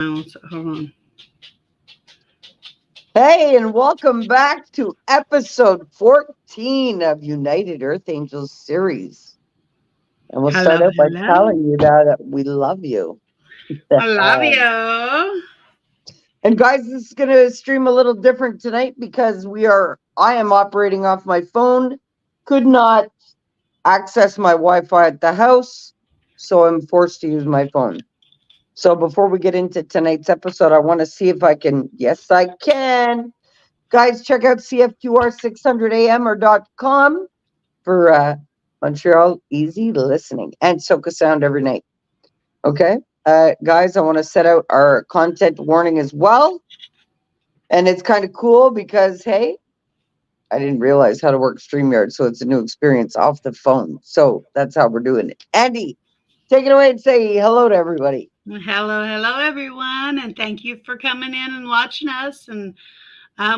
So hold on. Hey, and welcome back to episode 14 of United Earth Angels series. And we'll start Hello, out by hello. telling you that we love you. I love you. And guys, this is going to stream a little different tonight because I am operating off my phone, could not access my Wi Fi at the house, so I'm forced to use my phone. So before we get into tonight's episode, I want to see if I can. Yes, I can. Guys, check out CFQR600AM or .com for Montreal easy listening and Soca Sound every night. Okay. Guys, I want to set out our content warning as well. And it's kind of cool because, hey, I didn't realize how to work StreamYard. So it's a new experience off the phone. So that's how we're doing it. Andy, take it away and say hello to everybody. Hello, hello, everyone, and thank you for coming in and watching us. And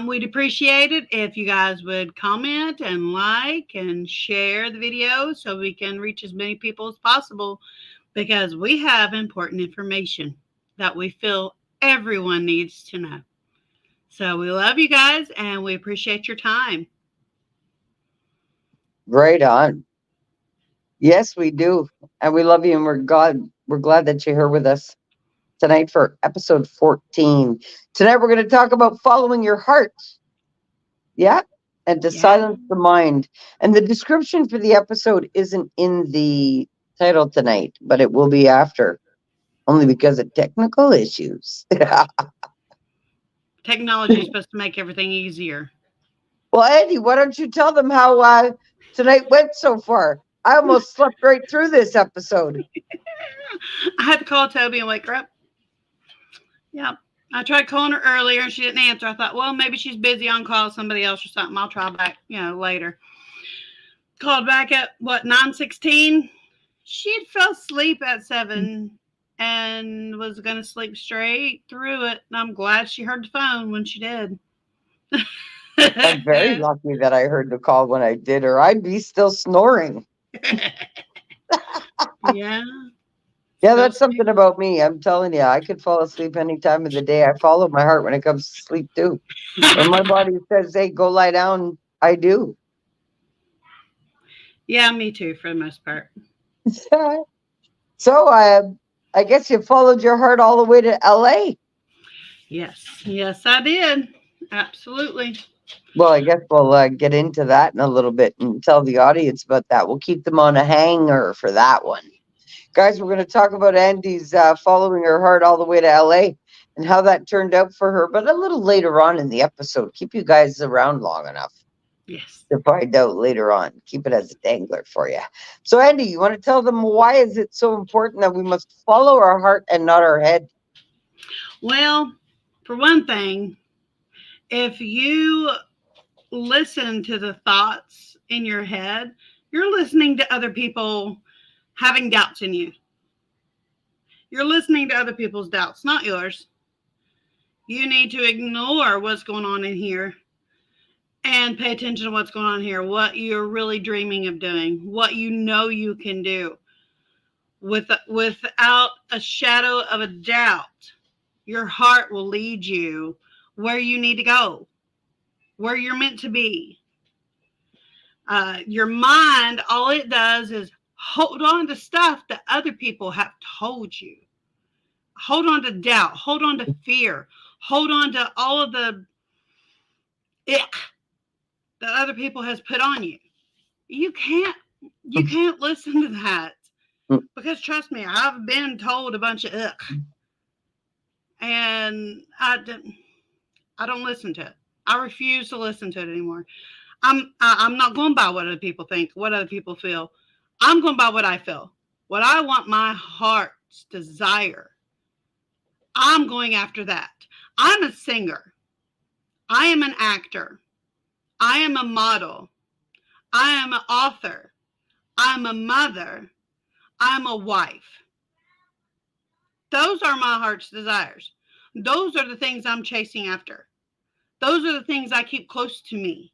we'd appreciate it if you guys would comment and like and share the video so we can reach as many people as possible because we have important information that we feel everyone needs to know. So we love you guys and we appreciate your time. Right on. Yes, we do. And we love you and we're glad that you're here with us tonight for episode 14. Tonight we're going to talk about following your heart. Yeah. And to Yeah. silence the mind. And the description for the episode isn't in the title tonight, but it will be after, only because of technical issues. Technology is supposed to make everything easier. Well, Andy, why don't you tell them how tonight went so far? I almost slept right through this episode. I had to call Toby and wake her up. Yeah. I tried calling her earlier and she didn't answer. I thought, well, maybe she's busy on call with somebody else or something. I'll try back, later. Called back at what, 9:16? She'd fell asleep at 7 and was gonna sleep straight through it. And I'm glad she heard the phone when she did. I'm very lucky that I heard the call when I did, or I'd be still snoring. Yeah. Yeah, Still that's sleep. something about me. I'm telling you, I could fall asleep any time of the day. I follow my heart when it comes to sleep too. When my body says, "Hey, go lie down," I do. Yeah, me too for the most part. So I guess you followed your heart all the way to LA. Yes. Yes, I did. Absolutely. Well, I guess we'll get into that in a little bit and tell the audience about that. We'll keep them on a hanger for that one. Guys, we're going to talk about Andy's following her heart all the way to LA and how that turned out for her, but a little later on in the episode. Keep you guys around long enough Yes. to find out later on. Keep it as a dangler for you. So, Andy, you want to tell them why is it so important that we must follow our heart and not our head? Well, for one thing, if you listen to the thoughts in your head, you're listening to other people having doubts in you. You're listening to other people's doubts, not yours. You need to ignore what's going on in here and pay attention to what's going on here, what you're really dreaming of doing, what you know you can do without a shadow of a doubt. Your heart will lead you where you need to go, where you're meant to be. Your mind, all it does is hold on to stuff that other people have told you. Hold on to doubt, hold on to fear, hold on to all of the ick that other people has put on you. You can't you can't listen to that because trust me, I've been told a bunch of ick, and I don't listen to it. I refuse to listen to it anymore. I'm not going by what other people think, what other people feel. I'm going by what I feel, what I want my heart's desire. I'm going after that. I'm a singer. I am an actor. I am a model. I am an author. I'm a mother. I'm a wife. Those are my heart's desires. Those are the things I'm chasing after. Those are the things I keep close to me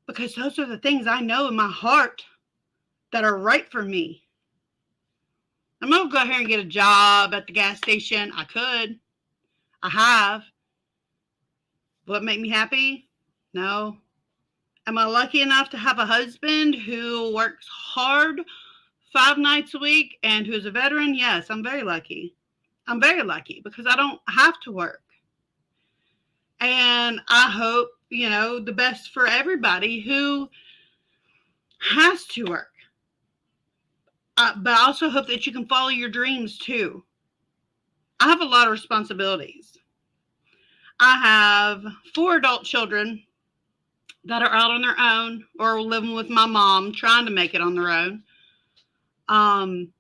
because those are the things I know in my heart that are right for me. I'm not going to go here and get a job at the gas station. I could. I have. Will it make me happy? No. Am I lucky enough to have a husband who works hard 5 nights a week and who's a veteran? Yes, I'm very lucky. I'm very lucky because I don't have to work. And I hope, the best for everybody who has to work. But I also hope that you can follow your dreams too. I have a lot of responsibilities. I have 4 adult children that are out on their own or living with my mom, trying to make it on their own. Um,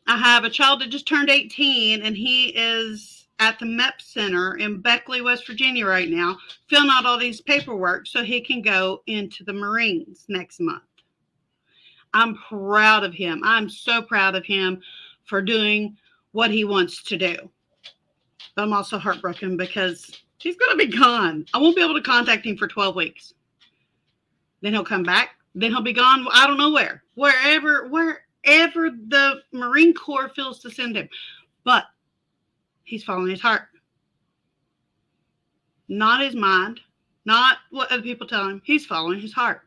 I have a child that just turned 18, and he is at the MEP Center in Beckley, West Virginia right now, filling out all these paperwork so he can go into the Marines next month. I'm proud of him. I'm so proud of him for doing what he wants to do. But I'm also heartbroken because he's going to be gone. I won't be able to contact him for 12 weeks. Then he'll come back. Then he'll be gone. I don't know where. Wherever the Marine Corps feels to send him. But he's following his heart. Not his mind. Not what other people tell him. He's following his heart.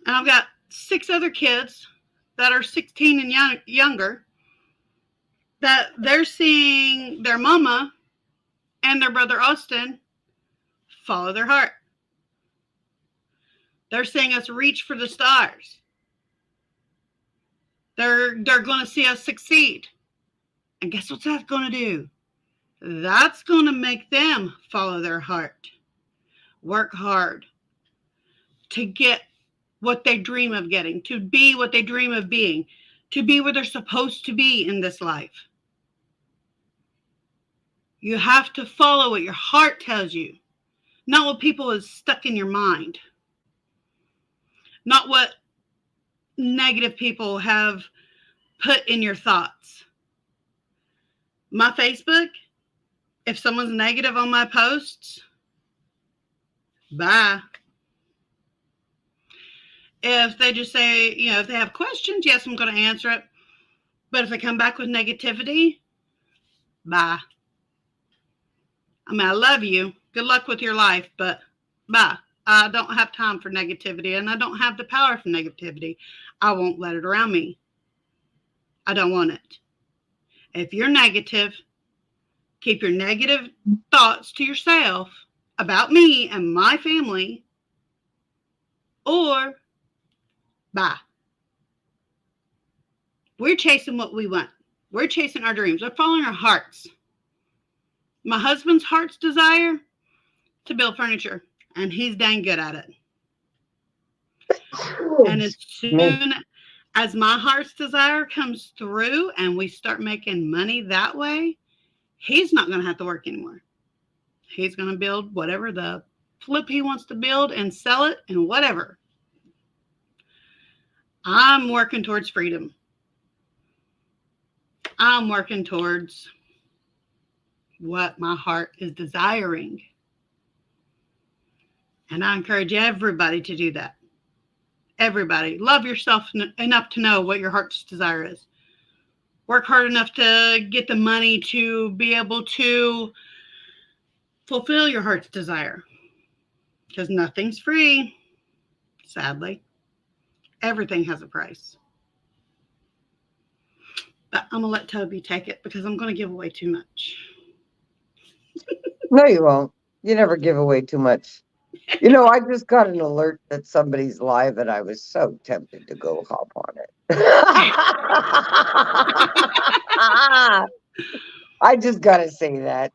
And I've got 6 other kids that are 16 and younger that they're seeing their mama and their brother Austin follow their heart. They're seeing us reach for the stars. They're going to see us succeed. And guess what that's going to do? That's going to make them follow their heart. Work hard to get what they dream of getting, to be what they dream of being, to be where they're supposed to be in this life. You have to follow what your heart tells you, not what people is stuck in your mind, not what negative people have put in your thoughts. My Facebook, if someone's negative on my posts, bye. If they just say, if they have questions, yes, I'm going to answer it. But if they come back with negativity, bye. I mean, I love you. Good luck with your life, but bye. I don't have time for negativity, and I don't have the power for negativity. I won't let it around me. I don't want it. If you're negative, keep your negative thoughts to yourself about me and my family, or bye. We're chasing what we want. We're chasing our dreams. We're following our hearts. My husband's heart's desire to build furniture, and he's dang good at it. And as soon as my heart's desire comes through and we start making money that way, he's not going to have to work anymore. He's going to build whatever the flip he wants to build and sell it and whatever. I'm working towards freedom. I'm working towards what my heart is desiring. And I encourage everybody to do that. Everybody. Love yourself enough to know what your heart's desire is. Work hard enough to get the money to be able to fulfill your heart's desire. Because nothing's free, sadly. Everything has a price. But I'm going to let Toby take it because I'm going to give away too much. No, you won't. You never give away too much. I just got an alert that somebody's live, and I was so tempted to go hop on it. I just got to say that.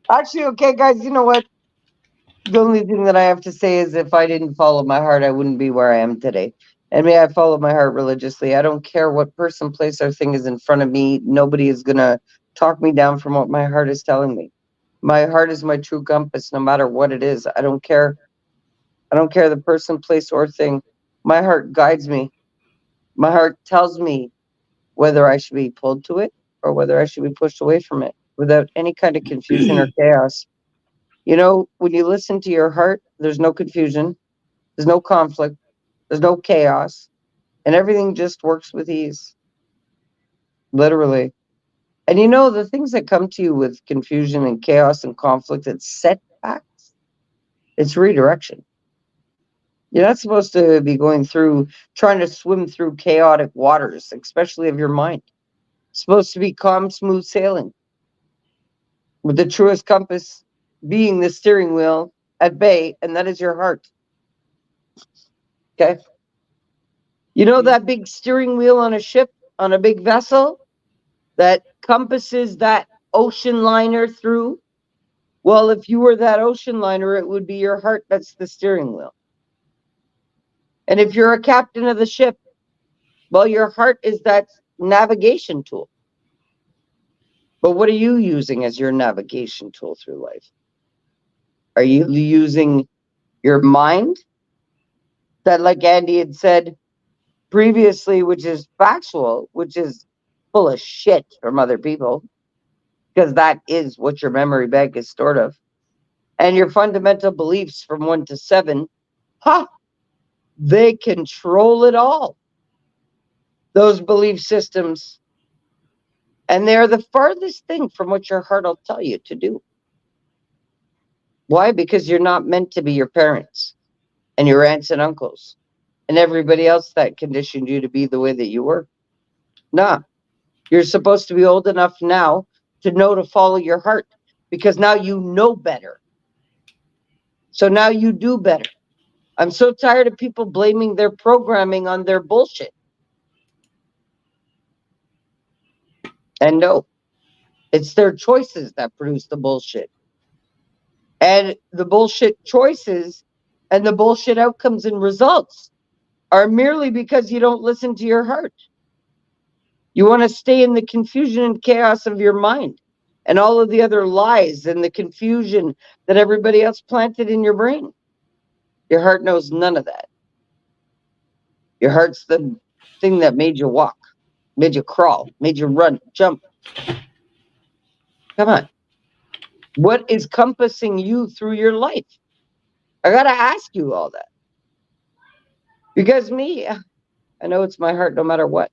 Actually, okay, guys, you know what? The only thing that I have to say is if I didn't follow my heart, I wouldn't be where I am today. And may I follow my heart religiously. I don't care what person, place, or thing is in front of me. Nobody is going to talk me down from what my heart is telling me. My heart is my true compass, no matter what it is. I don't care. I don't care the person, place, or thing. My heart guides me. My heart tells me whether I should be pulled to it or whether I should be pushed away from it without any kind of confusion or chaos. When you listen to your heart, there's no confusion. There's no conflict. There's no chaos. And everything just works with ease. Literally. And you know, the things that come to you with confusion and chaos and conflict, it's setbacks, it's redirection. You're not supposed to be going through, trying to swim through chaotic waters, especially of your mind. It's supposed to be calm, smooth sailing, with the truest compass being the steering wheel at bay, and that is your heart. Okay. You know Yeah. that big steering wheel on a ship, on a big vessel that compasses that ocean liner through? Well, if you were that ocean liner, it would be your heart that's the steering wheel. And if you're a captain of the ship, well, your heart is that navigation tool. But what are you using as your navigation tool through life? Are you using your mind that, like Andy had said previously, which is factual, which is full of shit from other people, because that is what your memory bank is stored of, and your fundamental beliefs from 1 to 7, ha, they control it all. Those belief systems, and they're the farthest thing from what your heart will tell you to do. Why? Because you're not meant to be your parents and your aunts and uncles and everybody else that conditioned you to be the way that you were. Nah, you're supposed to be old enough now to know to follow your heart, because now you know better. So now you do better. I'm so tired of people blaming their programming on their bullshit. And no, it's their choices that produce the bullshit. And the bullshit choices and the bullshit outcomes and results are merely because you don't listen to your heart. You want to stay in the confusion and chaos of your mind and all of the other lies and the confusion that everybody else planted in your brain. Your heart knows none of that. Your heart's the thing that made you walk, made you crawl, made you run, jump. Come on. What is compassing you through your life? I got to ask you all that. Because me, I know it's my heart no matter what.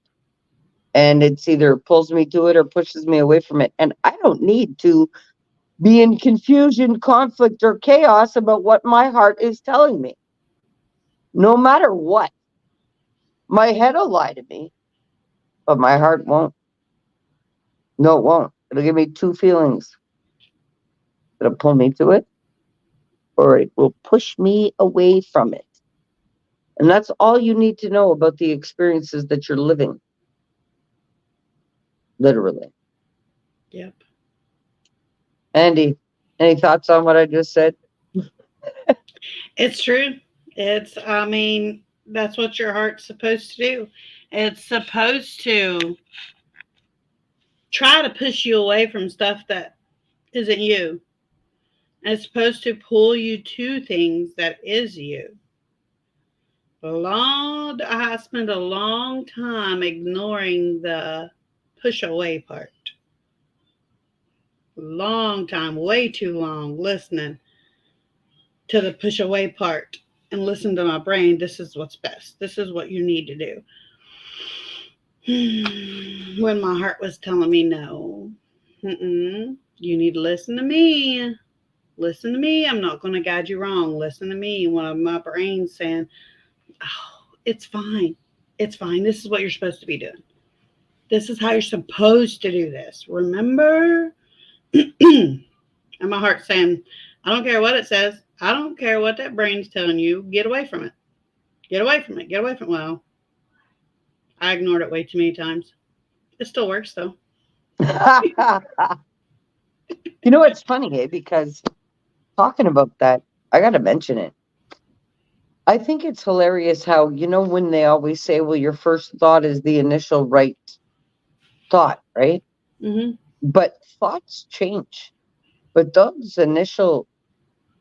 And it's either pulls me to it or pushes me away from it. And I don't need to be in confusion, conflict, or chaos about what my heart is telling me. No matter what. My head will lie to me, but my heart won't. No, it won't. It'll give me two feelings. It'll pull me to it, or it will push me away from it. And that's all you need to know about the experiences that you're living. Literally. Yep. Andy, any thoughts on what I just said? It's true. I mean, that's what your heart's supposed to do. It's supposed to try to push you away from stuff that isn't you. And it's supposed to pull you to things that is you. I spent a long time ignoring the push away part. Long time, way too long, listening to the push away part and listen to my brain. This is what's best. This is what you need to do. When my heart was telling me no, you need to listen to me. Listen to me. I'm not going to guide you wrong. Listen to me. When my brain's saying, oh, it's fine. It's fine. This is what you're supposed to be doing. This is how you're supposed to do this. Remember? And my heart's saying, I don't care what it says. I don't care what that brain's telling you. Get away from it. Get away from it. Get away from it. Well, I ignored it way too many times. It still works though. You know, it's funny, because talking about that, I got to mention it. I think it's hilarious how, when they always say, well, your first thought is the initial right thought, right? Mm-hmm. But thoughts change. But those initial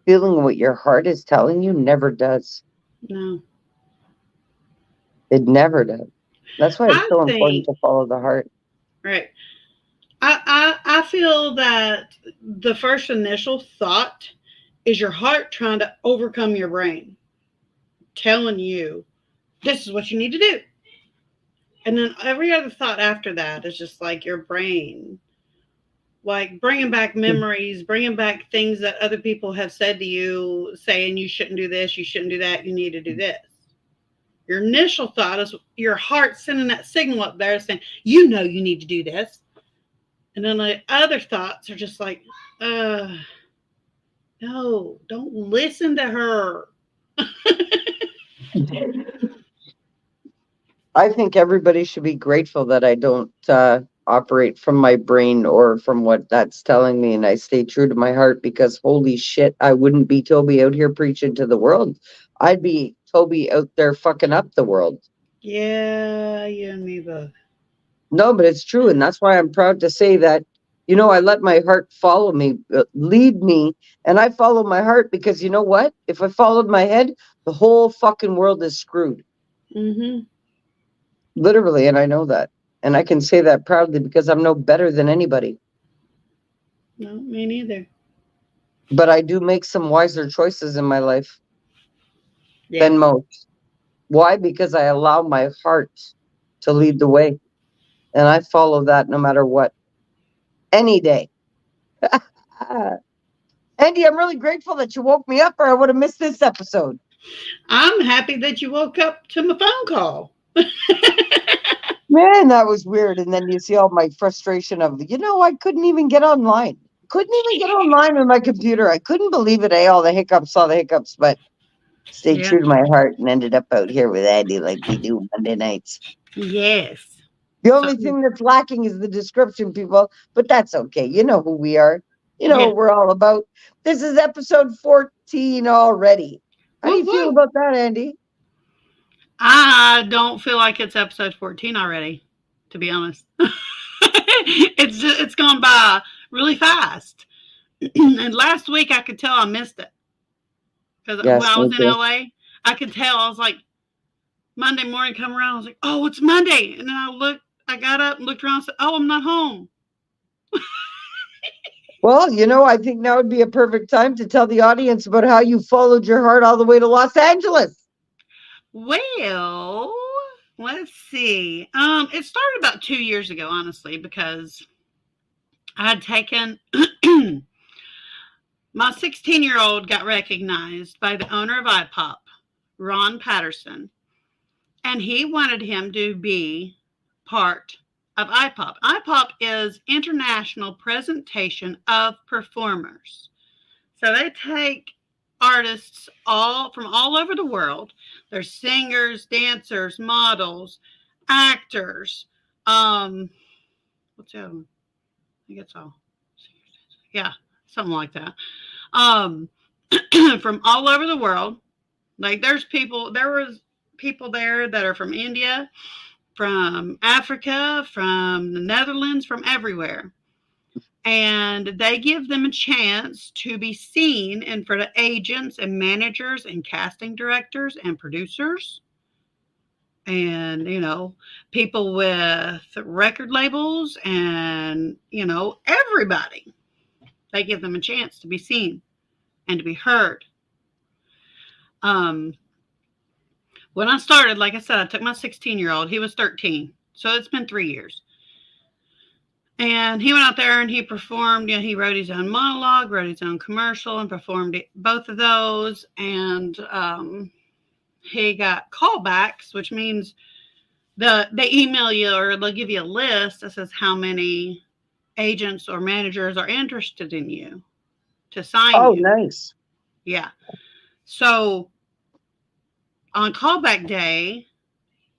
feeling what your heart is telling you never does. No. It never does. That's why it's I so important think, to follow the heart. right. I feel that the first initial thought is your heart trying to overcome your brain, telling you this is what you need to do. And then every other thought after that is just like your brain. Like bringing back memories, bringing back things that other people have said to you, saying you shouldn't do this, you shouldn't do that, you need to do this. Your initial thought is your heart sending that signal up there saying, you know, you need to do this. And then the other thoughts are just like, uh, no, don't listen to her. I think everybody should be grateful that I don't operate from my brain or from what that's telling me, and I stay true to my heart because holy shit, I wouldn't be Toby out here preaching to the world. I'd be Toby out there fucking up the world. Yeah, you and me both. No, but it's true, and that's why I'm proud to say that. I let my heart follow me, lead me, and I follow my heart because you know what? If I followed my head, the whole fucking world is screwed. Mm-hmm. Literally, and I know that. And I can say that proudly because I'm no better than anybody. No, me neither. But I do make some wiser choices in my life Yeah. than most. Why? Because I allow my heart to lead the way. And I follow that no matter what. Any day. Andy, I'm really grateful that you woke me up or I would have missed this episode. I'm happy that you woke up to my phone call. Man, that was weird. And then you see all my frustration of, I couldn't even get online. Couldn't even get online on my computer. I couldn't believe it. All the hiccups, but stayed Yeah. true to my heart and ended up out here with Andy like we do Monday nights. Yes. The So, only thing that's lacking is the description, people, but that's okay. You know who we are. You know yeah. what we're all about. This is episode 14 already. How do Woo you feel woo. about that, Andy? I don't feel like it's episode 14 already, to be honest. It's gone by really fast. And last week I could tell I missed it because when Yes, I me was in too. LA, I could tell. I was like, Monday morning come around, I was like, oh, it's Monday, and then I got up and looked around and said, oh, I'm not home. Well, I think now would be a perfect time to tell the audience about how you followed your heart all the way to Los Angeles. Well, let's see. It started about 2 years ago, honestly, because I had taken my 16-year-old got recognized by the owner of IPOP, Ron Patterson, and he wanted him to be part of IPOP. IPOP is International Presentation of Performers. So they take artists all from all over the world. There's singers, dancers, models, actors. What's the other one? I think it's all. Yeah, something like that. Um, from all over the world. Like there was people there that are from India, from Africa, from the Netherlands, from everywhere. And they give them a chance to be seen in front of agents and managers and casting directors and producers and, people with record labels and, everybody. They give them a chance to be seen and to be heard. Um, when I started, like I said, I took my 16-year-old. He was 13. So it's been 3 years. And he went out there and he performed. He wrote his own monologue, wrote his own commercial, and performed both of those. And he got callbacks, which means they email you or they'll give you a list that says how many agents or managers are interested in you to sign Oh, you. nice. Yeah. So on callback day,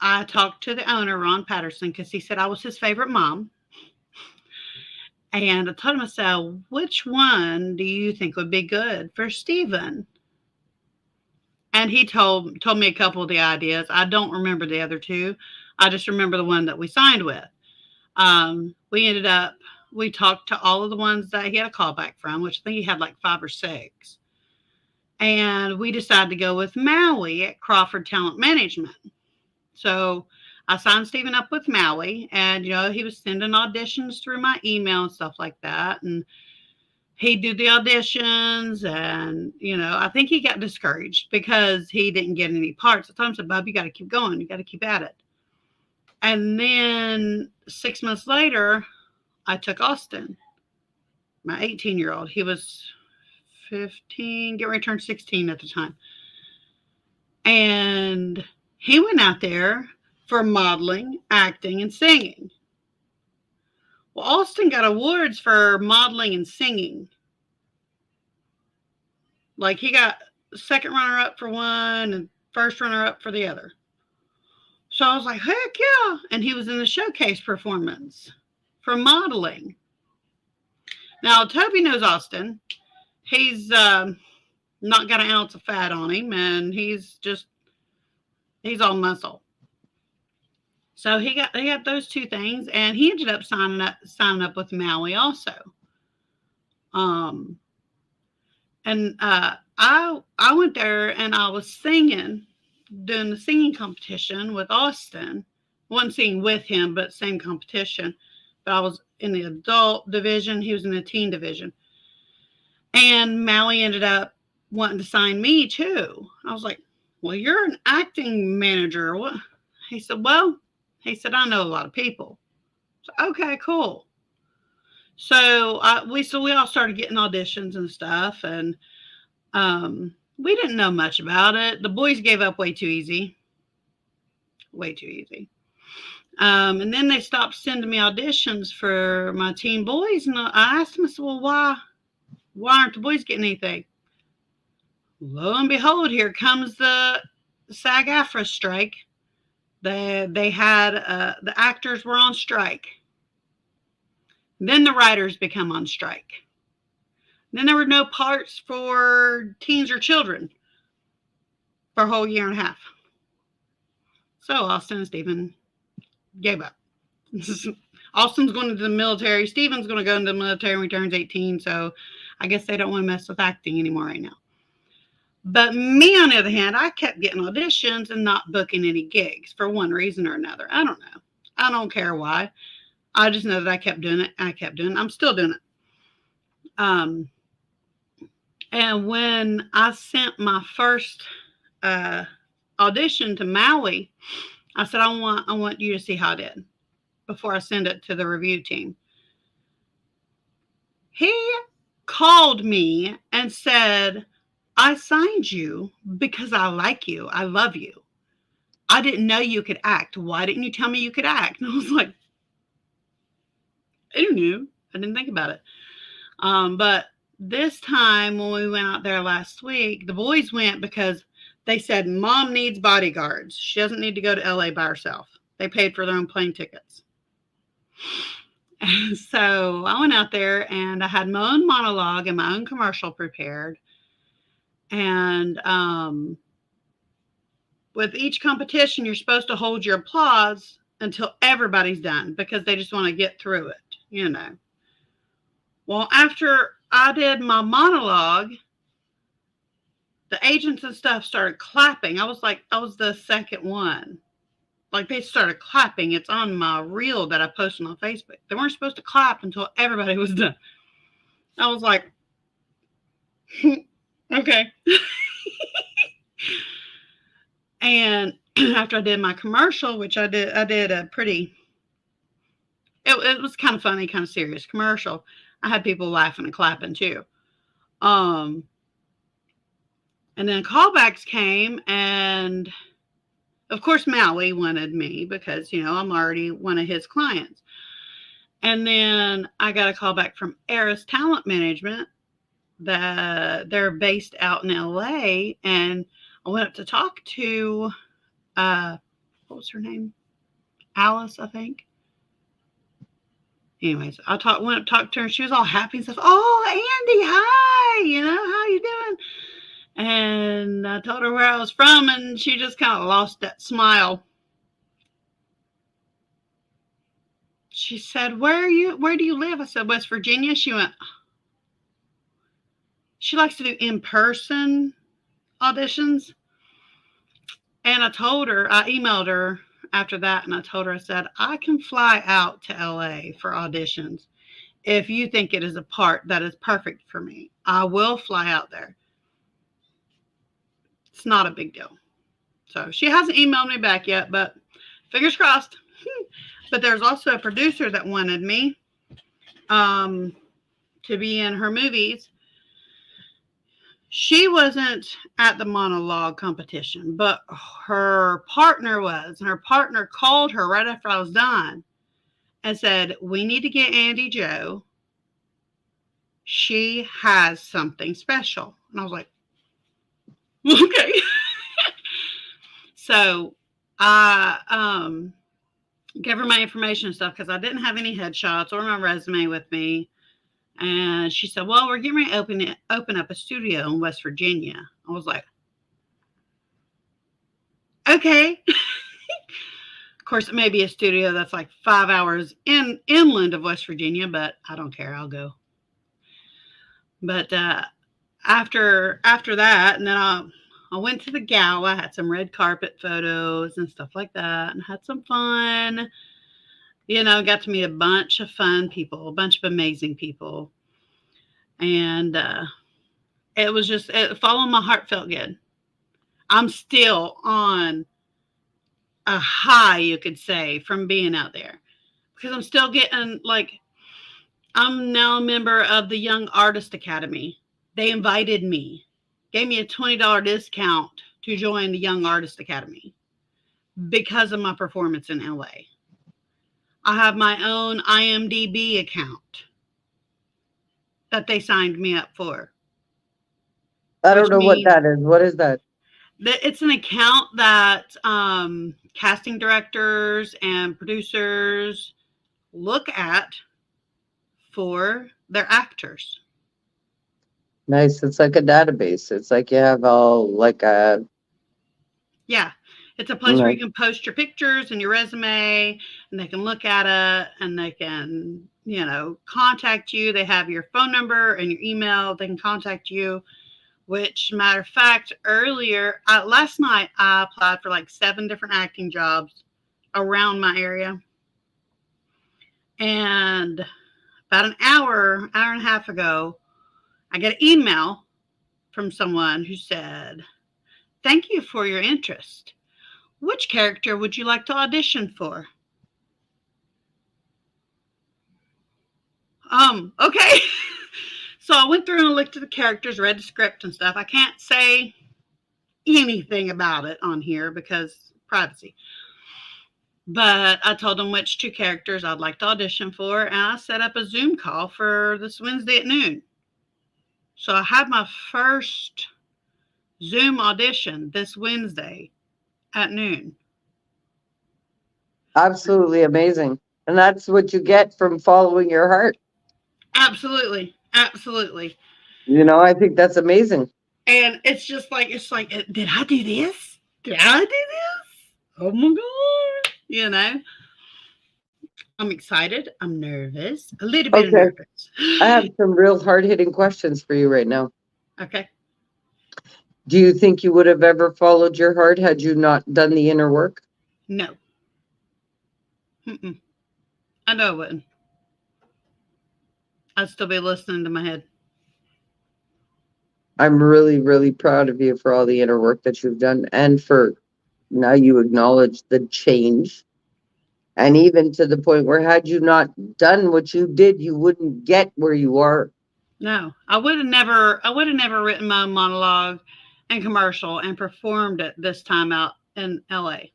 I talked to the owner, Ron Patterson, because he said I was his favorite mom. And I told him, I said, which one do you think would be good for Stephen? And he told me a couple of the ideas. I don't remember the other two. I just remember the one that we signed with. We talked to all of the ones that he had a callback from, which I think he had like 5 or 6. And we decided to go with Maui at Crawford Talent Management. So I signed Stephen up with Maui, and he was sending auditions through my email and stuff like that. And he'd do the auditions, and I think he got discouraged because he didn't get any parts. I told him, I said, Bob, you got to keep going. You got to keep at it. And then 6 months later, I took Austin. my 18-year-old. He was 15, get ready to turn 16 at the time. And he went out there for modeling, acting, and singing. Well, Austin got awards for modeling and singing. Like he got second runner up for one and first runner up for the other. So I was like, heck yeah. And he was in the showcase performance for modeling. Now, Tobi knows Austin. He's not got an ounce of fat on him, and he's all muscle. So he got those two things, and he ended up signing up with Maui also. And I went there and I was singing, doing the singing competition with Austin. I wasn't singing with him, but same competition. But I was in the adult division. He was in the teen division. And Maui ended up wanting to sign me too. I was like, well, you're an acting manager. What? He said, I know a lot of people. So, okay, cool. So we all started getting auditions and stuff, and we didn't know much about it. The boys gave up way too easy. Way too easy. And then they stopped sending me auditions for my teen boys, and I asked them, I said, well, why aren't the boys getting anything? Lo and behold, here comes the SAG-AFTRA strike. They had the actors were on strike. Then the writers become on strike. Then there were no parts for teens or children for a whole year and a half. So Austin and Stephen gave up. Austin's going into the military. Stephen's going to go into the military when he turns 18. So I guess they don't want to mess with acting anymore right now. But me, on the other hand, I kept getting auditions and not booking any gigs for one reason or another. I don't know. I don't care why. I just know that I kept doing it. I'm still doing it. And when I sent my first audition to Maui, I said, I want you to see how I did before I send it to the review team. He called me and said, I signed you because I like you. I love you. I didn't know you could act. Why didn't you tell me you could act? And I was like, I knew. I didn't think about it. But this time when we went out there last week, the boys went because they said, Mom needs bodyguards. She doesn't need to go to LA by herself. They paid for their own plane tickets. And so I went out there and I had my own monologue and my own commercial prepared. And with each competition, you're supposed to hold your applause until everybody's done because they just want to get through it, Well, after I did my monologue, the agents and stuff started clapping. I was the second one. Like they started clapping. It's on my reel that I posted on Facebook. They weren't supposed to clap until everybody was done. I was like, okay. And after I did my commercial, which I did a pretty, it was kind of funny, kind of serious commercial. I had people laughing and clapping too. And then callbacks came, and of course Maui wanted me because, I'm already one of his clients. And then I got a call back from Eris Talent Management that they're based out in LA, and I went up to talk to, what was her name? Alice, I think. Anyways, went up to talk to her, and she was all happy and stuff. Oh, Andy, hi, how you doing? And I told her where I was from, and she just kind of lost that smile. She said, where do you live? I said, West Virginia. She went, she likes to do in-person auditions. And I emailed her after that, and I told her, I said, I can fly out to LA for auditions. If you think it is a part that is perfect for me, I will fly out there. It's not a big deal. So she hasn't emailed me back yet, but fingers crossed. But there's also a producer that wanted me to to be in her movies. She wasn't at the monologue competition, but her partner was. And her partner called her right after I was done and said, "We need to get Andy Joe. She has something special." And I was like, "Okay." So I gave her my information and stuff because I didn't have any headshots or my resume with me. And she said, "Well, we're getting ready to open up a studio in West Virginia." I was like, "Okay." Of course, it may be a studio that's like 5 hours inland of West Virginia, but I don't care. I'll go. But after that, and then I went to the gala, had some red carpet photos and stuff like that, and had some fun. Got to meet a bunch of fun people, a bunch of amazing people, and it was just following my heart felt good. I'm still on a high, you could say, from being out there because I'm still getting like I'm now a member of the Young Artist Academy. They invited me, gave me a $20 discount to join the Young Artist Academy because of my performance in LA. I have my own IMDb account that they signed me up for, I don't which know what means that is. What is that? that it's an account that casting directors and producers look at for their actors. Nice. It's like a database. It's like you have all like a Yeah. It's a place where nice. you can post your pictures and your resume, and they can look at it and they can, contact you. They have your phone number and your email. They can contact you, which, matter of fact, earlier, last night, I applied for like 7 different acting jobs around my area. And about an hour and a half ago, I got an email from someone who said, "Thank you for your interest. Which character would you like to audition for?" Okay. So I went through and looked at the characters, read the script and stuff. I can't say anything about it on here because privacy. But I told them which 2 characters I'd like to audition for, and I set up a Zoom call for this Wednesday at noon. So I had my first Zoom audition this Wednesday at noon. Absolutely amazing. And that's what you get from following your heart. Absolutely. Absolutely. I think that's amazing. And it's like, did I do this? Did I do this? Oh my God. I'm excited. I'm nervous. A little bit Okay. nervous. I have some real hard-hitting questions for you right now. Okay. Do you think you would have ever followed your heart had you not done the inner work? No. Mm-mm. I know I wouldn't. I'd still be listening to my head. I'm really, really proud of you for all the inner work that you've done and for now you acknowledge the change. And even to the point where had you not done what you did, you wouldn't get where you are. No, I would have never written my own monologue and commercial and performed it this time out in LA.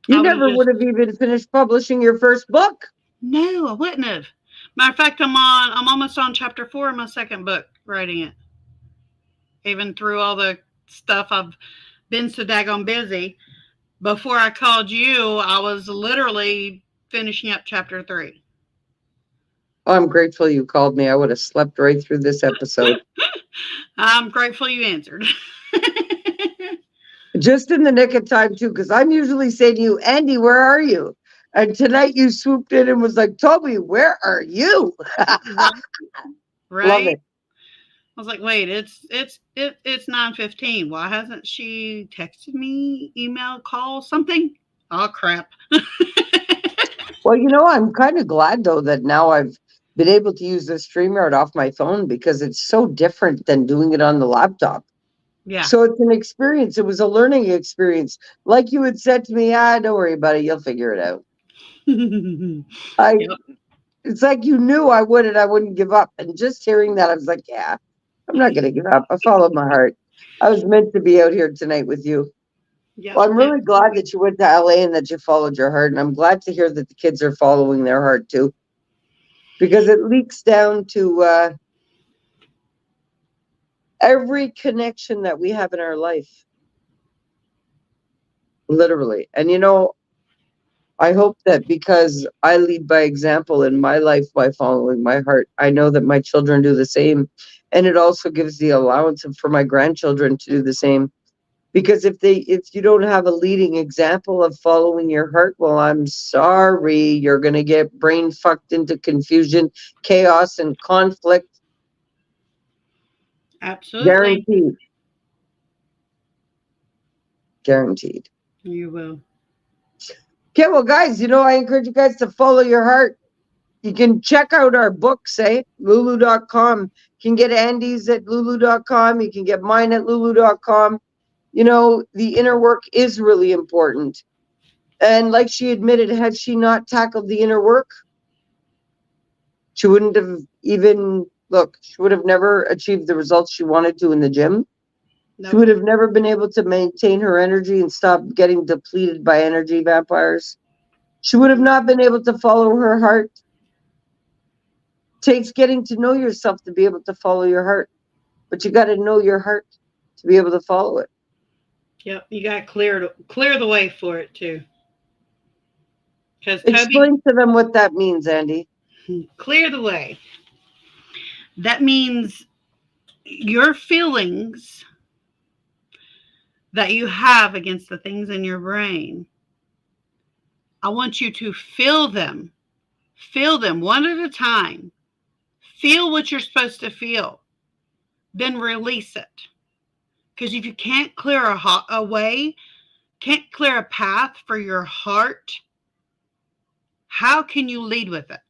You I would have never would just have even finished publishing your first book. No, I wouldn't have. Matter of fact, I'm almost on chapter 4 of my second book writing it. Even through all the stuff I've been so daggone busy. Before I called you, I was literally finishing up chapter 3. Oh, I'm grateful you called me. I would have slept right through this episode. I'm grateful you answered. Just in the nick of time, too, because I'm usually saying to you, Andy, where are you? And tonight you swooped in and was like, Toby, where are you? Right. Love Right? it. I was like, wait, it's 9:15. Why hasn't she texted me, email, call, something? Oh crap. Well, I'm kind of glad, though, that now I've been able to use the StreamYard off my phone because it's so different than doing it on the laptop. Yeah. So it's an experience. It was a learning experience. Like you had said to me, don't worry about it. You'll figure it out. I Yep. It's like you knew I would and I wouldn't give up. And just hearing that, I was like, yeah, I'm not going to give up. I followed my heart. I was meant to be out here tonight with you. Yep. Well, I'm really glad that you went to LA and that you followed your heart. And I'm glad to hear that the kids are following their heart too, because it leaks down to every connection that we have in our life, literally. And, I hope that because I lead by example in my life by following my heart, I know that my children do the same. And it also gives the allowance for my grandchildren to do the same. Because if you don't have a leading example of following your heart, well, I'm sorry, you're going to get brain fucked into confusion, chaos, and conflict. Absolutely. Guaranteed. Guaranteed. You will. Okay, well, guys, I encourage you guys to follow your heart. You can check out our books, lulu.com. You can get Andy's at lulu.com. You can get mine at lulu.com. The inner work is really important. And like she admitted, had she not tackled the inner work, she wouldn't have she would have never achieved the results she wanted to in the gym. She Nope. would have never been able to maintain her energy and stop getting depleted by energy vampires. She would have not been able to follow her heart. Takes getting to know yourself to be able to follow your heart, but you got to know your heart to be able to follow it. Yep. You got to clear the way for it too. Because Toby, Explain to them what that means, Andy. clear the way. That means your feelings that you have against the things in your brain. I want you to feel them. Feel them one at a time. Feel what you're supposed to feel. Then release it. Because if you can't clear a way, can't clear a path for your heart, how can you lead with it?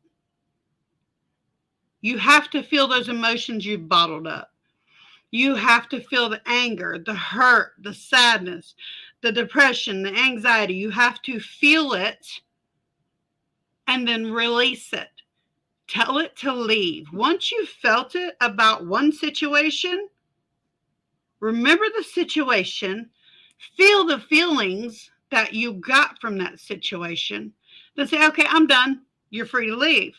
You have to feel those emotions you've bottled up. You have to feel the anger, the hurt, the sadness, the depression, the anxiety. You have to feel it and then release it. Tell it to leave. Once you've felt it about one situation, remember the situation, feel the feelings that you got from that situation, then say, okay, I'm done. You're free to leave.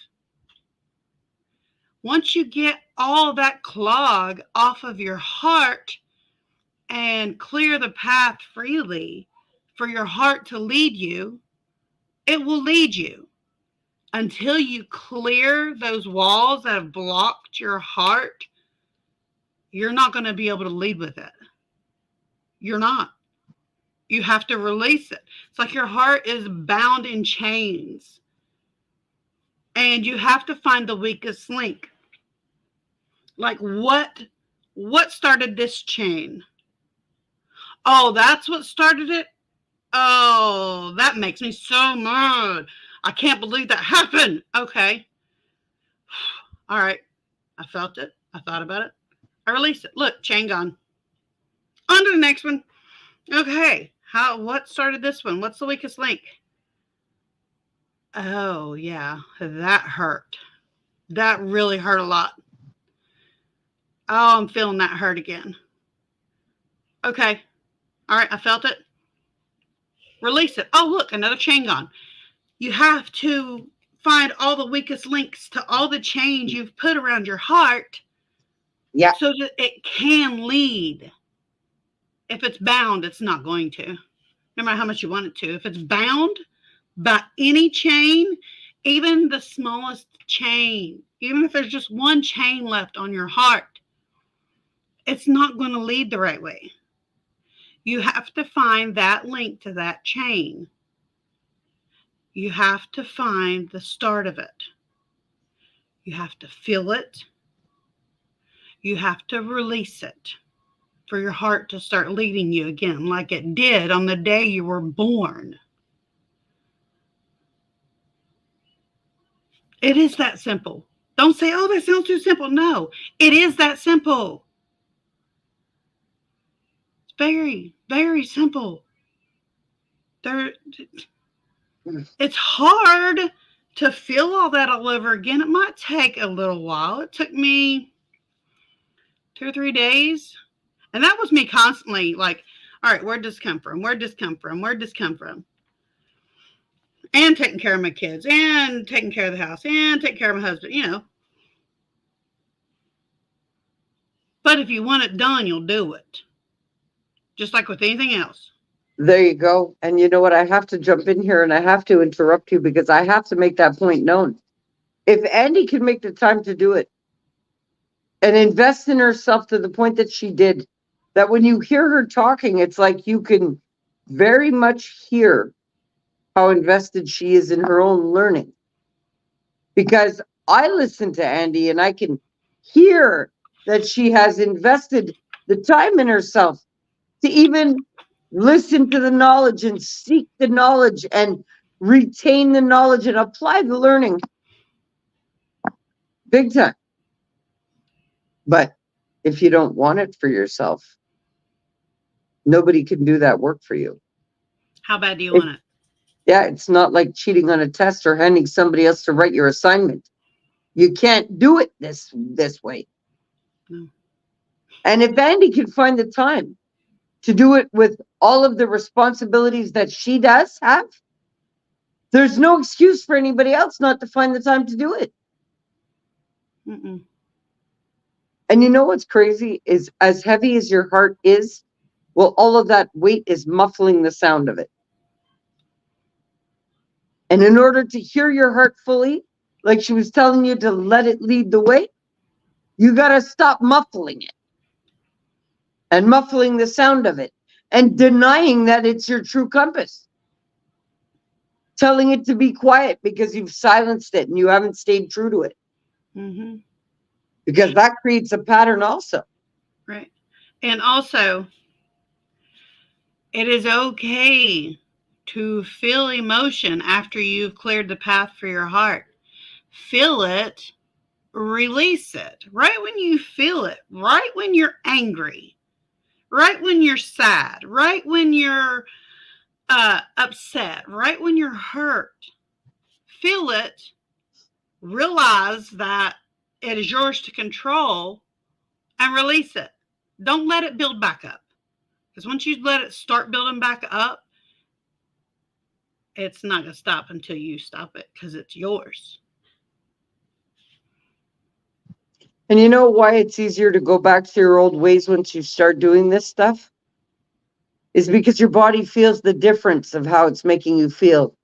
Once you get all that clog off of your heart and clear the path freely for your heart to lead you, it will lead you. Until you clear those walls that have blocked your heart, you're not going to be able to lead with it. You're not. You have to release it. It's like your heart is bound in chains. And you have to find the weakest link. Like what started this chain? Oh, that's what started it? Oh, that makes me so mad. I can't believe that happened. Okay. All right. I felt it. I thought about it. I released it. Look, chain gone. On to the next one. Okay. What started this one? What's the weakest link? Oh, yeah. That hurt. That really hurt a lot. Oh, I'm feeling that hurt again. Okay. All right. I felt it. Release it. Oh, look, another chain gone. You have to find all the weakest links to all the chains you've put around your heart. Yeah. So that it can lead. If it's bound, it's not going to. No matter how much you want it to. If it's bound by any chain, even the smallest chain, even if there's just one chain left on your heart, it's not going to lead the right way. You have to find that link to that chain. You have to find the start of it. You have to feel it. You have to release it for your heart to start leading you again like it did on the day you were born. It is that simple. Don't say, oh, that sounds too simple. No, it is that simple. It's very, very simple. There, it's hard to feel all that all over again, it might take a little while. It took me 2 or 3 days. And that was me constantly like, all right, where'd this come from? Where'd this come from? Where'd this come from? And taking care of my kids and taking care of the house and taking care of my husband. But if you want it done, you'll do it. Just like with anything else. There you go. And you know what? I have to jump in here and I have to interrupt you because I have to make that point known. If Andy can make the time to do it and invest in herself to the point that she did, that when you hear her talking, it's like you can very much hear how invested she is in her own learning. Because I listen to Andy and I can hear that she has invested the time in herself to even listen to the knowledge and seek the knowledge and retain the knowledge and apply the learning. Big time. But if you don't want it for yourself, nobody can do that work for you. How bad do you want it? Yeah, it's not like cheating on a test or handing somebody else to write your assignment. You can't do it this way. No. And if Andy can find the time to do it with all of the responsibilities that she does have, there's no excuse for anybody else not to find the time to do it. Mm-mm. And you know what's crazy is as heavy as your heart is, well, all of that weight is muffling the sound of it. And in order to hear your heart fully, like she was telling you to let it lead the way, you got to stop muffling it and muffling the sound of it and denying that it's your true compass. Telling it to be quiet because you've silenced it and you haven't stayed true to it. Mm-hmm. Because that creates a pattern also. Right. And also, it is okay to feel emotion after you've cleared the path for your heart. Feel it, release it. Right when you feel it, right when you're angry, right when you're sad, right when you're upset, right when you're hurt, feel it, realize that it is yours to control, and release it. Don't let it build back up. Because once you let it start building back up, it's not going to stop until you stop it because it's yours. And you know why it's easier to go back to your old ways once you start doing this stuff? Is because your body feels the difference of how it's making you feel.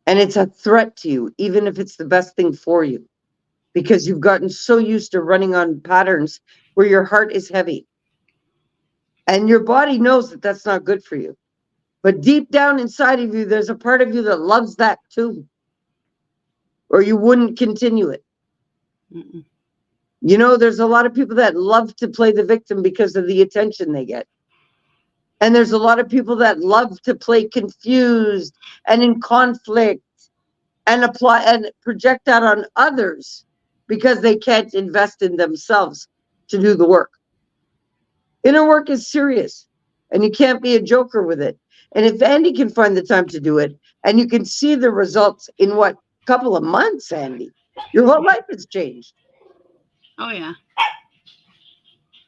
And it's a threat to you, even if it's the best thing for you. Because you've gotten so used to running on patterns where your heart is heavy. And your body knows that that's not good for you. But deep down inside of you, there's a part of you that loves that too. Or you wouldn't continue it. Mm-mm. You know, there's a lot of people that love to play the victim because of the attention they get. And there's a lot of people that love to play confused and in conflict and apply and project that on others because they can't invest in themselves to do the work. Inner work is serious and you can't be a joker with it. And if Andy can find the time to do it and you can see the results in what, couple of months, Andy, your whole life has changed. Oh, yeah.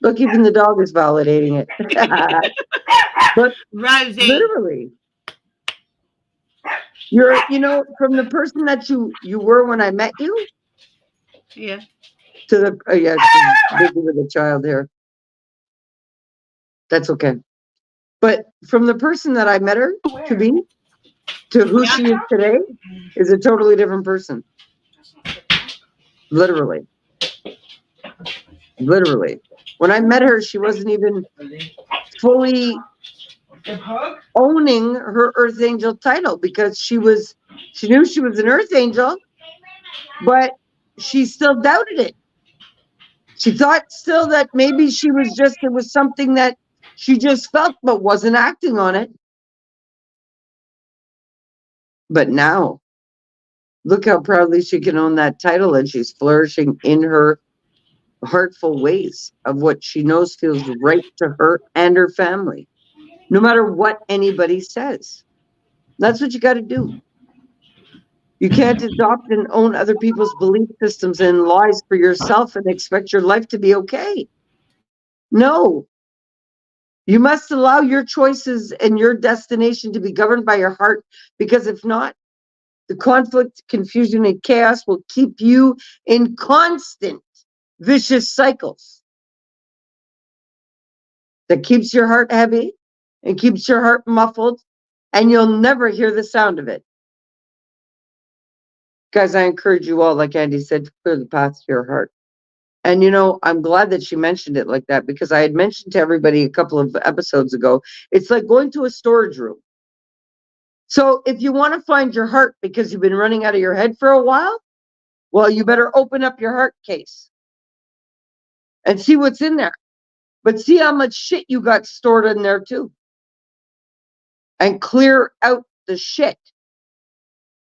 Look, even the dog is validating it. But Rosie. literally, you're, from the person that you were when I met you Yeah. to the, yeah, she's busy with a child here. That's okay. But from the person that I met her to be, to who she is today, is a totally different person. Literally. Literally. When I met her, she wasn't even fully owning her Earth Angel title because she knew she was an Earth Angel, but she still doubted it. She thought still that maybe it was something that she just felt but wasn't acting on it. But now, look how proudly she can own that title and she's flourishing in her heartful ways of what she knows feels right to her and her family, no matter what anybody says. That's what you got to do. You can't adopt and own other people's belief systems and lies for yourself and expect your life to be okay. No, you must allow your choices and your destination to be governed by your heart, because if not, the conflict, confusion, and chaos will keep you in constant vicious cycles that keeps your heart heavy and keeps your heart muffled, and you'll never hear the sound of it. Guys, I encourage you all, like Andy said, to clear the path to your heart. And I'm glad that she mentioned it like that, because I had mentioned to everybody a couple of episodes ago, it's like going to a storage room. So if you want to find your heart because you've been running out of your head for a while, well, you better open up your heart case and see what's in there. But see how much shit you got stored in there too. And clear out the shit.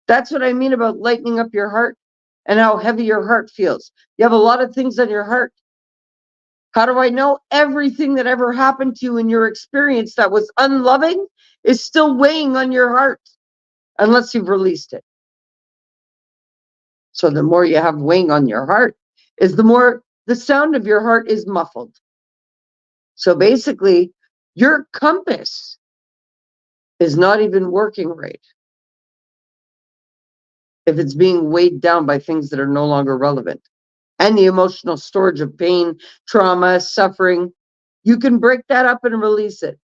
That's what I mean about lightening up your heart and how heavy your heart feels. You have a lot of things on your heart. How do I know? Everything that ever happened to you in your experience that was unloving is still weighing on your heart unless you've released it. So the more you have weighing on your heart is the more the sound of your heart is muffled. So basically, your compass is not even working right if it's being weighed down by things that are no longer relevant. And the emotional storage of pain, trauma, suffering, you can break that up and release it.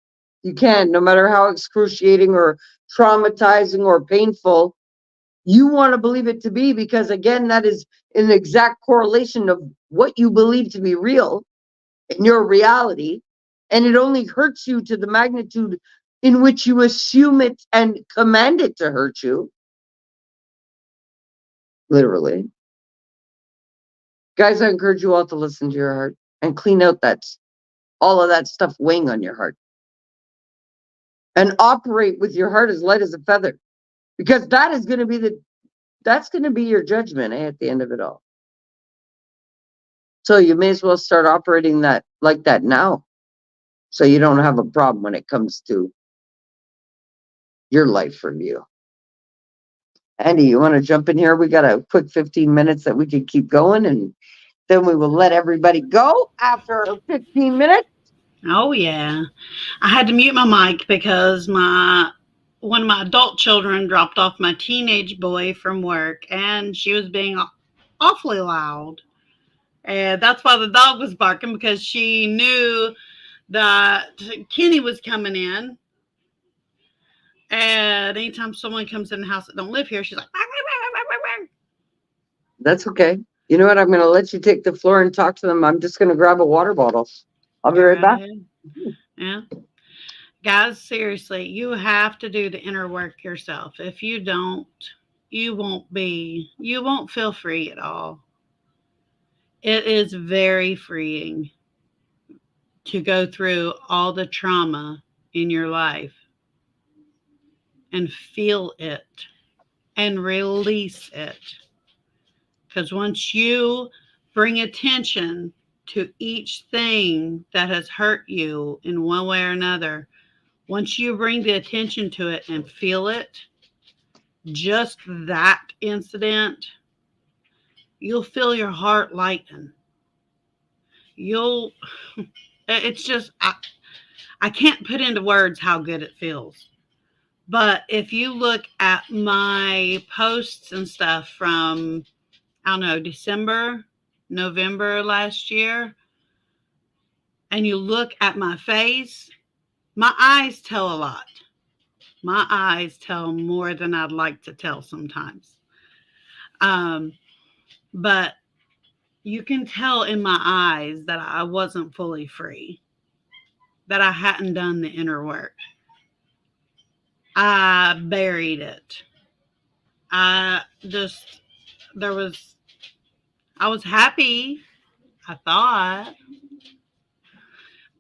You can, no matter how excruciating or traumatizing or painful you want to believe it to be, because again, that is an exact correlation of what you believe to be real in your reality. And it only hurts you to the magnitude in which you assume it and command it to hurt you. Literally. Guys, I encourage you all to listen to your heart and clean out all of that stuff weighing on your heart. And operate with your heart as light as a feather. Because that is going to be that's going to be your judgment at the end of it all. So you may as well start operating that like that now, so you don't have a problem when it comes to your life review. Andy, you want to jump in here? We got a quick 15 minutes that we could keep going, and then we will let everybody go after 15 minutes. Oh yeah. I had to mute my mic because my one of my adult children dropped off my teenage boy from work, and she was being awfully loud. And that's why the dog was barking, because she knew that Kenny was coming in. And anytime someone comes in the house that don't live here, she's like, "Wah, wah, wah, wah." That's okay. You know what? I'm going to let you take the floor and talk to them. I'm just going to grab a water bottle. I'll be Go right right back. ahead. Yeah. Guys, seriously, you have to do the inner work yourself. If you don't, you won't feel free at all. It is very freeing to go through all the trauma in your life and feel it and release it. Because once you bring attention to each thing that has hurt you in one way or another, once you bring the attention to it and feel it, just that incident, you'll feel your heart lighten. You'll, it's just, I can't put into words how good it feels. But if you look at my posts and stuff from, I don't know, December, November last year, and you look at my face, my eyes tell a lot. My eyes tell more than I'd like to tell sometimes. Um, but you can tell in my eyes that I wasn't fully free, that I hadn't done the inner work. I buried it. I just, there was, I was happy, I thought,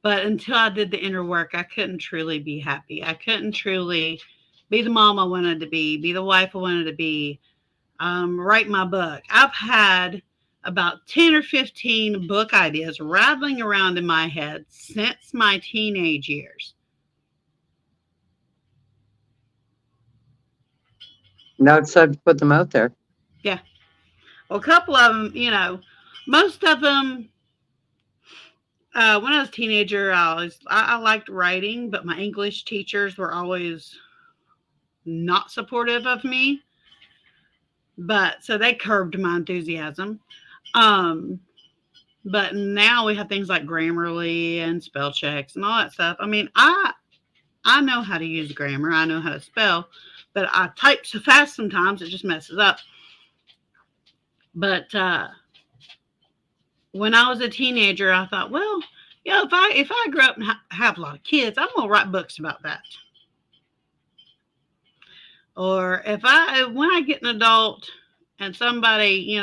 but until I did the inner work, I couldn't truly be happy. I couldn't truly be the mom I wanted to be the wife I wanted to be, write my book. I've had about 10 or 15 book ideas rattling around in my head since my teenage years. Now it's time to put them out there. Yeah. Well, a couple of them, most of them. When I was a teenager, I liked writing, but my English teachers were always not supportive of me. But so they curbed my enthusiasm. Um, but now we have things like Grammarly and spell checks and all that stuff. I mean, I know how to use grammar. I know how to spell, but I type so fast sometimes it just messes up. But when I was a teenager, I thought, well, if I grow up and have a lot of kids, I'm gonna write books about that. Or if I when I get an adult and somebody,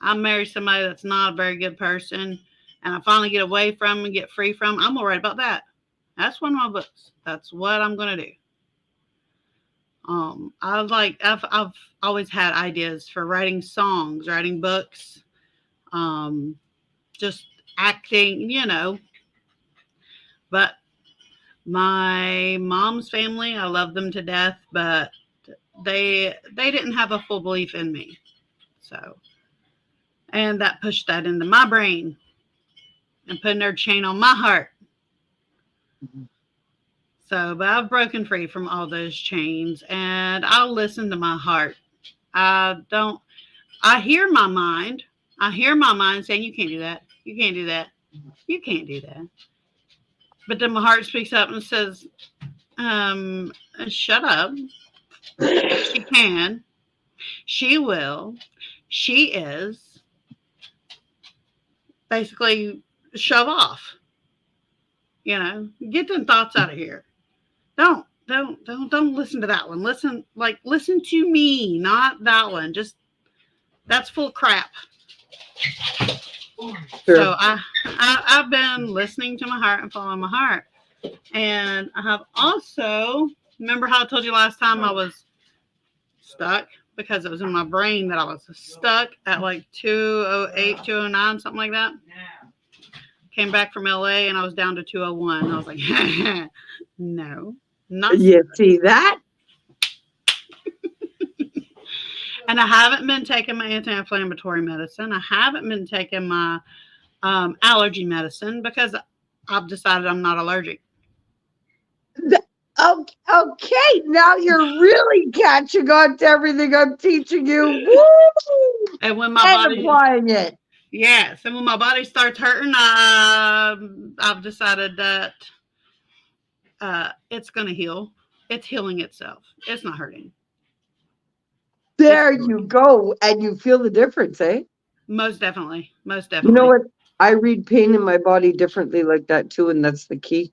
I marry somebody that's not a very good person, and I finally get away from and get free from, I'm gonna write about that. That's one of my books. That's what I'm gonna do. I've always had ideas for writing songs, writing books, um, just acting, But my mom's family, I love them to death, but they didn't have a full belief in me. So, and that pushed that into my brain and put another chain on my heart. So, but I've broken free from all those chains and I'll listen to my heart. I don't, I hear my mind. I hear my mind saying, you can't do that. You can't do that. You can't do that. But then my heart speaks up and says, shut up. She can. She will. She is. Basically, shove off. Get them thoughts out of here. Don't listen to that one. Listen to me, not that one. Just that's full of crap. Sure. So I've been listening to my heart and following my heart, and I have also remember how I told you last time I was stuck because it was in my brain that I was stuck at like 208, 209, something like that. Came back from LA and I was down to 201. I was like, no, not. You see that? And I haven't been taking my anti-inflammatory medicine. I haven't been taking my allergy medicine because I've decided I'm not allergic. Okay, now you're really catching on to everything I'm teaching you. Woo! And when my And body, applying it. yes, and when my body starts hurting, I've decided that it's going to heal. It's healing itself. It's not hurting. There you go. And you feel the difference, eh? Most definitely. Most You definitely. know what? I read pain in my body differently like that too, and that's the key.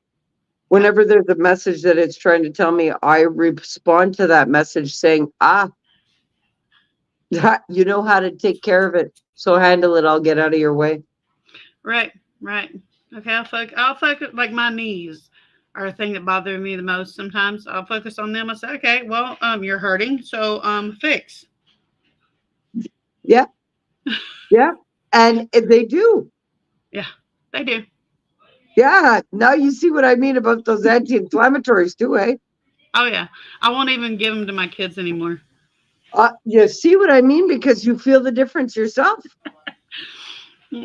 Whenever there's a message that it's trying to tell me, I respond to that message saying, you know how to take care of it. So handle it. I'll get out of your way. Right. Okay, I'll focus, like my knees are a thing that bother me the most sometimes. I'll focus on them. I say, okay, well, you're hurting, so fix. Yeah. Yeah. And they do. Yeah, they do. Yeah. Now you see what I mean about those anti-inflammatories too, eh? Oh yeah. I won't even give them to my kids anymore. You see what I mean? Because you feel the difference yourself.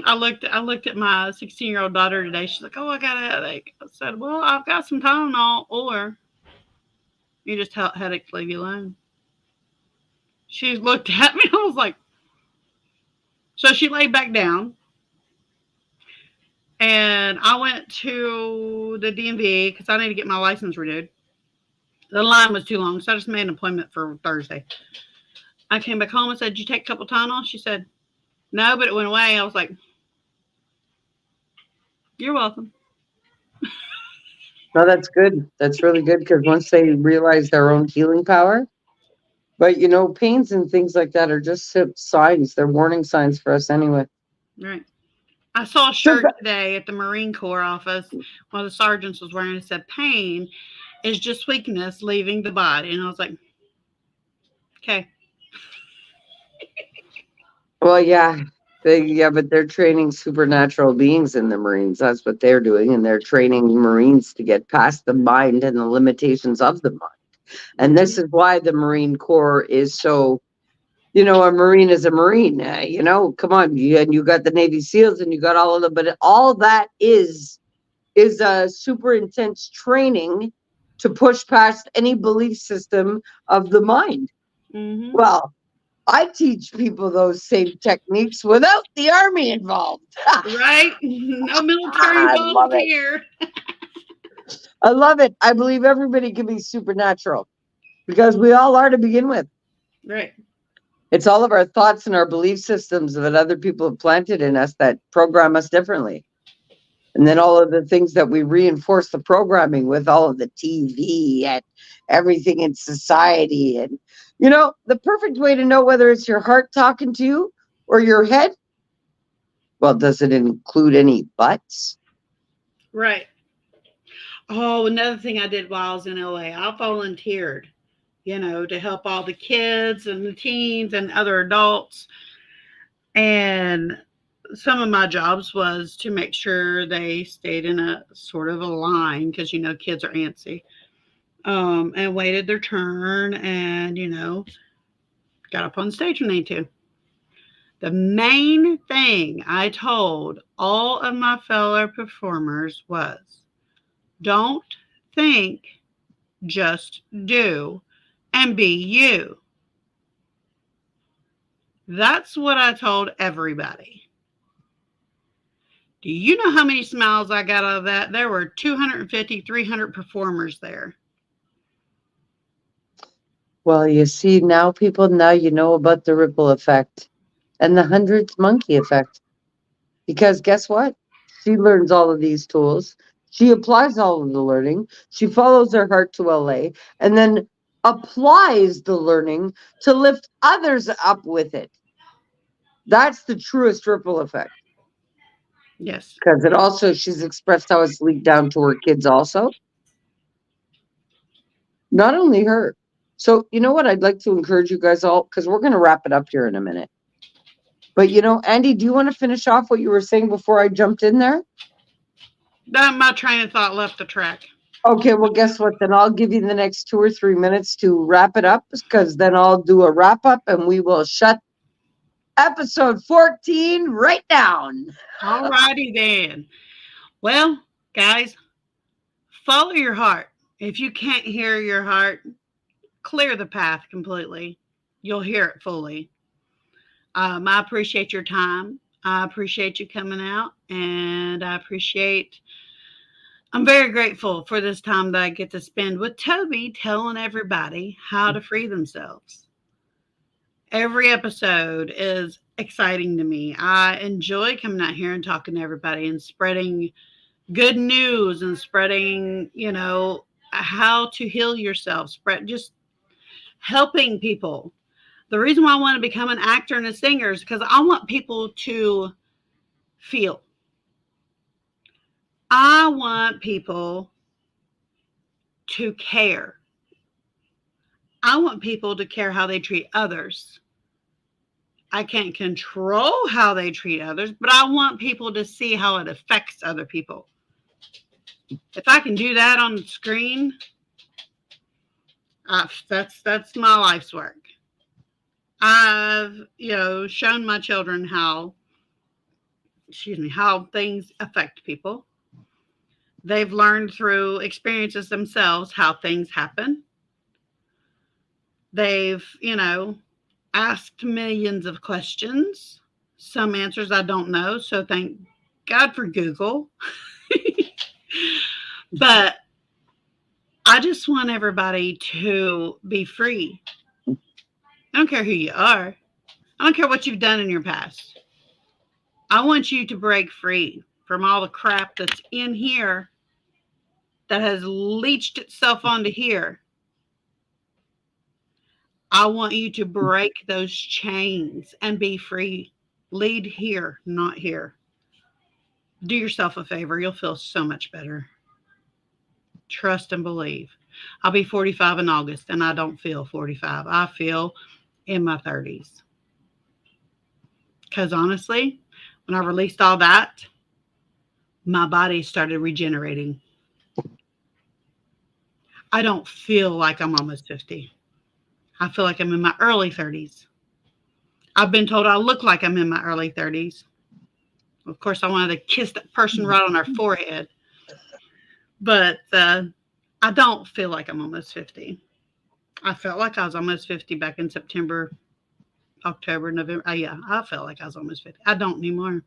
I looked at my 16-year-old daughter today. She's like, "Oh, I got a headache." I said, "Well, I've got some Tylenol, or you just tell headache to leave you alone." She looked at me. I was like, so she laid back down, and I went to the DMV because I need to get my license renewed. The line was too long, so I just made an appointment for Thursday. I came back home and said, "Did you take a couple Tylenol?" She said, "No, but it went away." I was like, "You're welcome." No, that's good. That's really good because once they realize their own healing power, but pains and things like that are just signs. They're warning signs for us anyway. Right. I saw a shirt today at the Marine Corps office. One of the sergeants was wearing it. Said, "Pain is just weakness leaving the body." And I was like, okay. Well, yeah. But they're training supernatural beings in the Marines. That's what they're doing. And they're training Marines to get past the mind and the limitations of the mind. And Mm-hmm. this is why the Marine Corps is so, a Marine is a Marine. Come on, and you got the Navy SEALs, and you got all of them, but all that is a super intense training to push past any belief system of the mind. Mm-hmm. Well, I teach people those same techniques without the army involved. Right? No military I involved love it. here. I love it. I believe everybody can be supernatural because we all are to begin with. Right. It's all of our thoughts and our belief systems that other people have planted in us that program us differently. And then all of the things that we reinforce the programming with, all of the TV and everything in society. And, the perfect way to know whether it's your heart talking to you or your head, well, does it include any buts? Right. Oh, another thing I did while I was in LA, I volunteered, to help all the kids and the teens and other adults. And some of my jobs was to make sure they stayed in a sort of a line because, kids are antsy, and waited their turn and, got up on stage when they need to. The main thing I told all of my fellow performers was don't think, just do and be you. That's what I told everybody. Do you know how many smiles I got out of that? There were 250, 300 performers there. Well, you see, now you know about the ripple effect and the hundreds monkey effect. Because guess what? She learns all of these tools. She applies all of the learning. She follows her heart to LA and then applies the learning to lift others up with it. That's the truest ripple effect. Yes. Because it also, she's expressed how it's leaked down to her kids also. Not only her. So, you know what? I'd like to encourage you guys all, because we're going to wrap it up here in a minute. But, Andy, do you want to finish off what you were saying before I jumped in there? That my train of thought left the track. Okay, well, guess what? Then I'll give you the next 2 or 3 minutes to wrap it up because then I'll do a wrap up and we will shut episode 14 right down. All righty then. Well, guys, follow your heart. If you can't hear your heart, clear the path completely. You'll hear it fully. I appreciate your time. I appreciate you coming out, and I'm very grateful for this time that I get to spend with Toby telling everybody how to free themselves. Every episode is exciting to me. I enjoy coming out here and talking to everybody and spreading good news and spreading, how to heal yourself, spread just helping people. The reason why I want to become an actor and a singer is because I want people to feel. I want people to care. I want people to care how they treat others. I can't control how they treat others, but I want people to see how it affects other people. If I can do that on the screen, that's my life's work. I've shown my children how things affect people. They've learned through experiences themselves how things happen. They've asked millions of questions. Some answers I don't know, so thank God for Google. But I just want everybody to be free. I don't care who you are. I don't care what you've done in your past. I want you to break free from all the crap that's in here that has leached itself onto here. I want you to break those chains and be free. Lead here, not here. Do yourself a favor. You'll feel so much better. Trust and believe. I'll be 45 in August, and I don't feel 45. I feel in my 30s. Because honestly, when I released all that, my body started regenerating. I don't feel like I'm almost 50. I feel like I'm in my early 30s. I've been told I look like I'm in my early 30s. Of course, I wanted to kiss that person right on our forehead, but I don't feel like I'm almost 50. I felt like I was almost 50 back in September, October, November. Yeah, I felt like I was almost 50. I don't anymore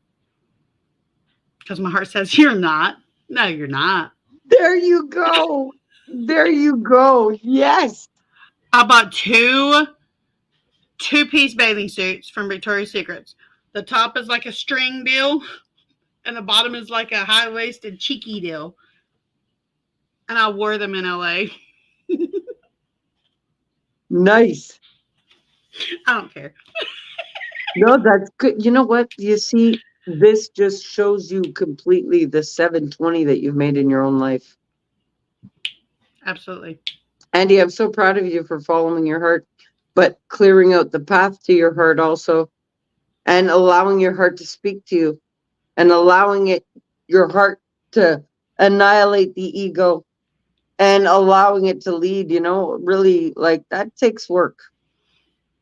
because my heart says, You're not. No, you're not. There you go. There you go. Yes. I bought two-piece bathing suits from Victoria's Secrets. The top is like a string deal, and the bottom is like a high waisted cheeky deal. And I wore them in LA. Nice. I don't care. No, that's good. You know what? You see, this just shows you completely the 720 that you've made in your own life. Absolutely. Andy, I'm so proud of you for following your heart, but clearing out the path to your heart also, and allowing your heart to speak to you, and allowing your heart to annihilate the ego, and allowing it to lead, really, like, that takes work.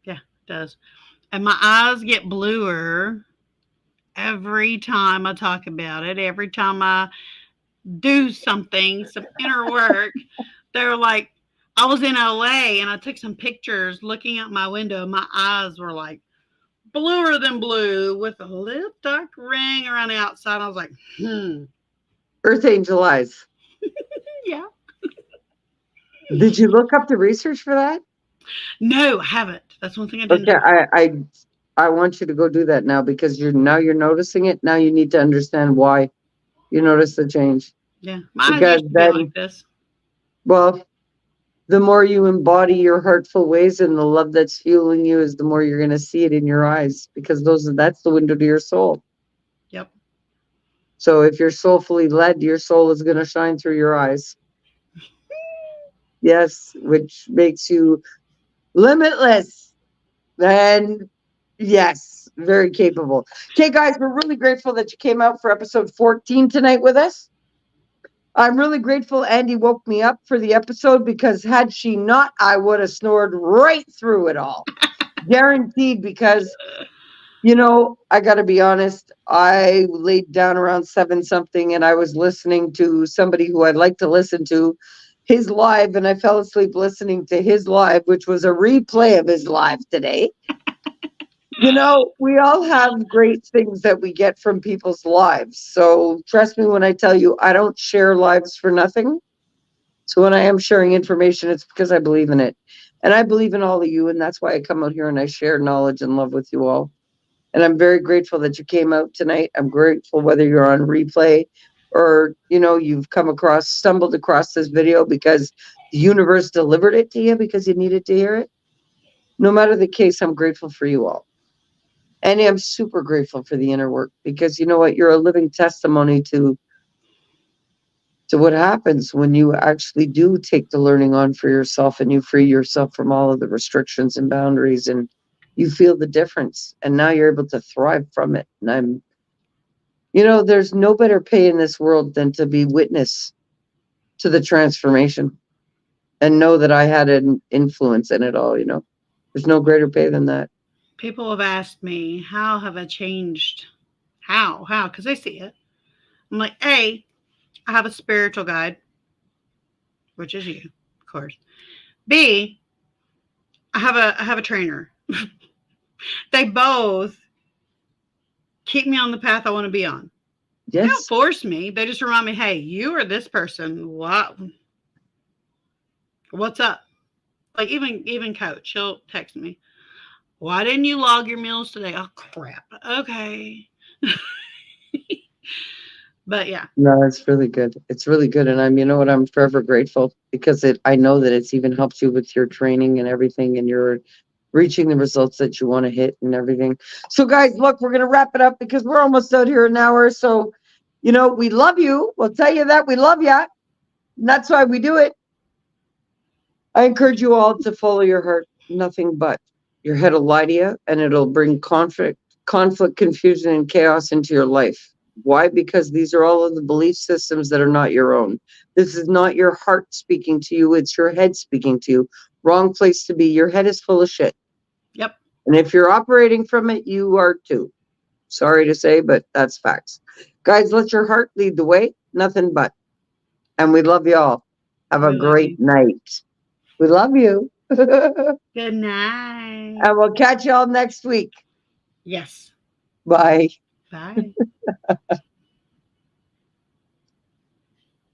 Yeah, it does. And my eyes get bluer every time I talk about it. Every time I do something, some inner work, they're like, I was in LA and I took some pictures looking out my window. My eyes were like bluer than blue with a little dark ring around the outside. I was like, Earth angel eyes. Yeah. Did you look up the research for that? No, I haven't. That's one thing I didn't Okay, do. I want you to go do that now, because you're noticing it. Now you need to understand why you notice the change. Yeah. My eyes Because used to be like then, this. well, the more you embody your heartful ways and the love that's fueling you, is the more you're going to see it in your eyes, because that's the window to your soul. Yep. So if you're soulfully led, your soul is going to shine through your eyes. Yes, which makes you limitless. And yes, very capable. Okay, guys, we're really grateful that you came out for episode 14 tonight with us. I'm really grateful Andy woke me up for the episode, because had she not, I would have snored right through it all. Guaranteed, because, I got to be honest, I laid down around 7 something, and I was listening to somebody who I'd like to listen to, his live, and I fell asleep listening to his live, which was a replay of his live today. We all have great things that we get from people's lives. So trust me when I tell you, I don't share lives for nothing. So when I am sharing information, it's because I believe in it. And I believe in all of you. And that's why I come out here and I share knowledge and love with you all. And I'm very grateful that you came out tonight. I'm grateful whether you're on replay or, you've stumbled across this video because the universe delivered it to you because you needed to hear it. No matter the case, I'm grateful for you all. And I'm super grateful for the inner work, because you know what? You're a living testimony to what happens when you actually do take the learning on for yourself, and you free yourself from all of the restrictions and boundaries, and you feel the difference. And now you're able to thrive from it. And there's no better pay in this world than to be witness to the transformation and know that I had an influence in it all. There's no greater pay than that. People have asked me, how have I changed? How? Because they see it. I'm like, A, I have a spiritual guide, which is you, of course. B, I have a trainer. They both keep me on the path I want to be on. Yes. They don't force me. They just remind me, hey, you are this person. What's up? Like even Coach, he'll text me, why didn't you log your meals today? Oh crap. Okay. But yeah. No, it's really good. It's really good. And I'm forever grateful, because I know that it's even helped you with your training and everything, and you're reaching the results that you want to hit and everything. So guys, look, we're going to wrap it up because we're almost out here an hour. So, we love you. We'll tell you that we love you. And that's why we do it. I encourage you all to follow your heart, nothing but. Your head will lie to you, and it'll bring conflict, confusion, and chaos into your life. Why? Because these are all of the belief systems that are not your own. This is not your heart speaking to you. It's your head speaking to you. Wrong place to be. Your head is full of shit. Yep. And if you're operating from it, you are too. Sorry to say, but that's facts. Guys, let your heart lead the way. Nothing but. And we love you all. Have a We love great you. night. We love you. And Good night. we'll catch you all next week. Yes. Bye. Bye.